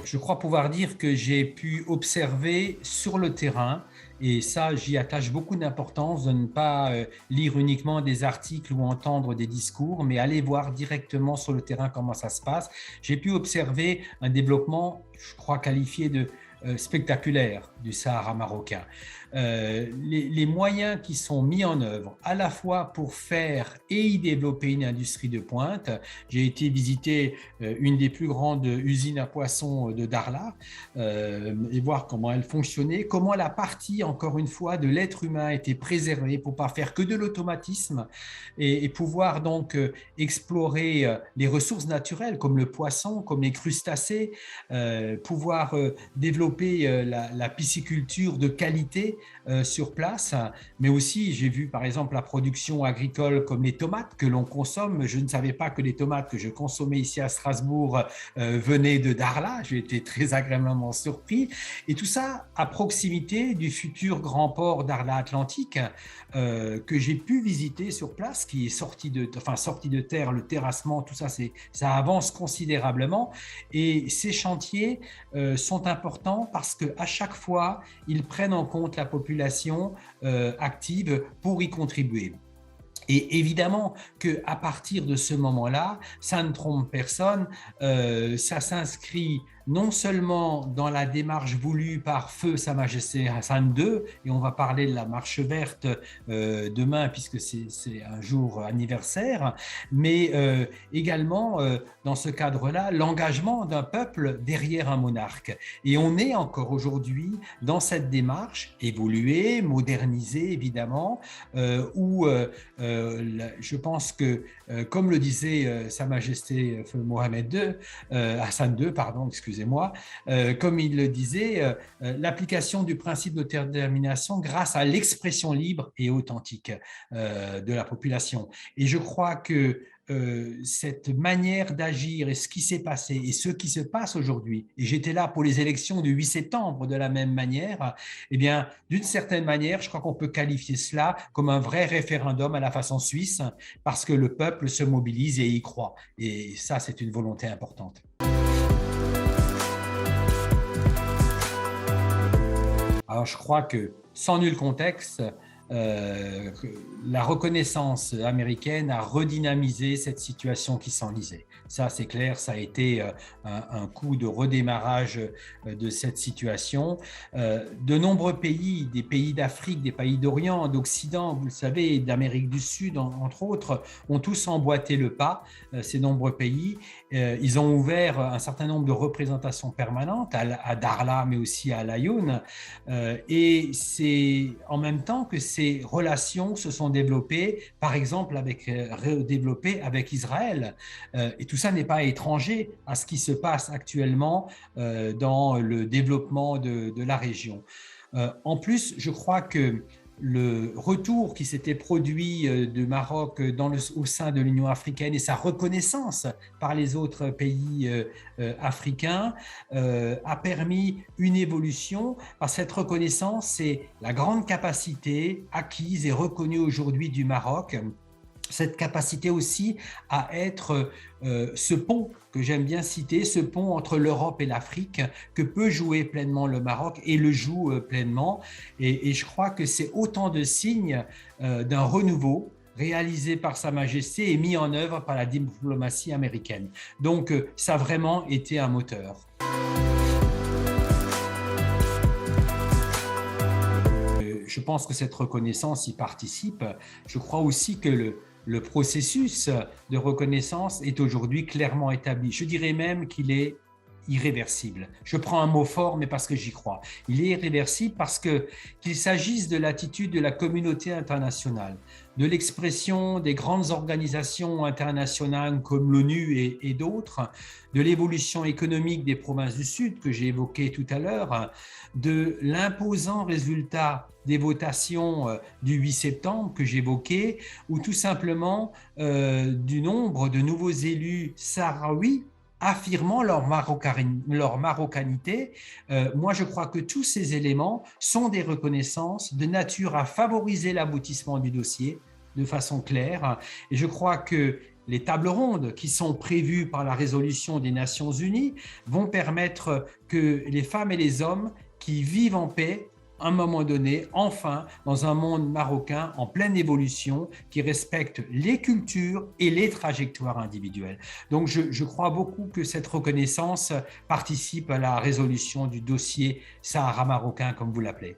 Je crois pouvoir dire que j'ai pu observer sur le terrain, et ça, j'y attache beaucoup d'importance, de ne pas lire uniquement des articles ou entendre des discours, mais aller voir directement sur le terrain comment ça se passe. J'ai pu observer un développement, je crois, qualifié de spectaculaire du Sahara marocain. Les moyens qui sont mis en œuvre à la fois pour faire et y développer une industrie de pointe. J'ai été visiter une des plus grandes usines à poissons de Darla et voir comment elle fonctionnait, comment la partie, encore une fois, de l'être humain était préservée pour ne pas faire que de l'automatisme et pouvoir donc explorer les ressources naturelles comme le poisson, comme les crustacés, pouvoir développer la pisciculture de qualité sur place, mais aussi j'ai vu par exemple la production agricole comme les tomates que l'on consomme. Je ne savais pas que les tomates que je consommais ici à Strasbourg venaient de Darla. J'ai été très agréablement surpris, et tout ça à proximité du futur grand port Darla Atlantique que j'ai pu visiter sur place, qui est sorti de terre, le terrassement, tout ça, ça avance considérablement, et ces chantiers sont importants parce qu'à chaque fois, ils prennent en compte la population active pour y contribuer. Et évidemment qu'à partir de ce moment-là, ça ne trompe personne, ça s'inscrit non seulement dans la démarche voulue par Feu Sa Majesté Hassan II, et on va parler de la marche verte demain puisque c'est un jour anniversaire, mais également dans ce cadre-là, l'engagement d'un peuple derrière un monarque. Et on est encore aujourd'hui dans cette démarche, évoluée, modernisée évidemment, où je pense que, comme le disait Sa Majesté Feu Mohamed II, Hassan II, pardon, excusez-moi, comme il le disait, l'application du principe d'autodétermination grâce à l'expression libre et authentique de la population. Et je crois que cette manière d'agir et ce qui s'est passé et ce qui se passe aujourd'hui, et j'étais là pour les élections du 8 septembre de la même manière, eh bien, d'une certaine manière, je crois qu'on peut qualifier cela comme un vrai référendum à la façon suisse, parce que le peuple se mobilise et y croit. Et ça, c'est une volonté importante. Alors, je crois que, sans nul contexte, la reconnaissance américaine a redynamisé cette situation qui s'enlisait. Ça, c'est clair, ça a été un coup de redémarrage de cette situation. De nombreux pays, des pays d'Afrique, des pays d'Orient, d'Occident, vous le savez, d'Amérique du Sud, entre autres, ont tous emboîté le pas, ces nombreux pays. Ils ont ouvert un certain nombre de représentations permanentes à Darla, mais aussi à Laayoune. Et c'est en même temps que ces relations se sont développées, par exemple, développées avec Israël. Et tout ça n'est pas étranger à ce qui se passe actuellement dans le développement de la région. En plus, je crois que le retour qui s'était produit du Maroc au sein de l'Union africaine et sa reconnaissance par les autres pays africains a permis une évolution. Par cette reconnaissance, c'est la grande capacité acquise et reconnue aujourd'hui du Maroc, cette capacité aussi à être ce pont que j'aime bien citer, ce pont entre l'Europe et l'Afrique que peut jouer pleinement le Maroc et le joue pleinement. Et je crois que c'est autant de signes d'un renouveau réalisé par Sa Majesté et mis en œuvre par la diplomatie américaine. Donc ça a vraiment été un moteur. Je pense que cette reconnaissance y participe. Je crois aussi que le processus de reconnaissance est aujourd'hui clairement établi. Je dirais même qu'il est irréversible. Je prends un mot fort, mais parce que j'y crois. Il est irréversible parce qu'il s'agisse de l'attitude de la communauté internationale, de l'expression des grandes organisations internationales comme l'ONU et d'autres, de l'évolution économique des provinces du Sud que j'ai évoqué tout à l'heure, de l'imposant résultat des votations du 8 septembre que j'évoquais, ou tout simplement du nombre de nouveaux élus sahraouis affirmant leur marocanité. Moi, je crois que tous ces éléments sont des reconnaissances de nature à favoriser l'aboutissement du dossier de façon claire. Et je crois que les tables rondes qui sont prévues par la résolution des Nations Unies vont permettre que les femmes et les hommes qui vivent en paix à un moment donné, enfin, dans un monde marocain en pleine évolution, qui respecte les cultures et les trajectoires individuelles. Donc, je crois beaucoup que cette reconnaissance participe à la résolution du dossier Sahara marocain, comme vous l'appelez.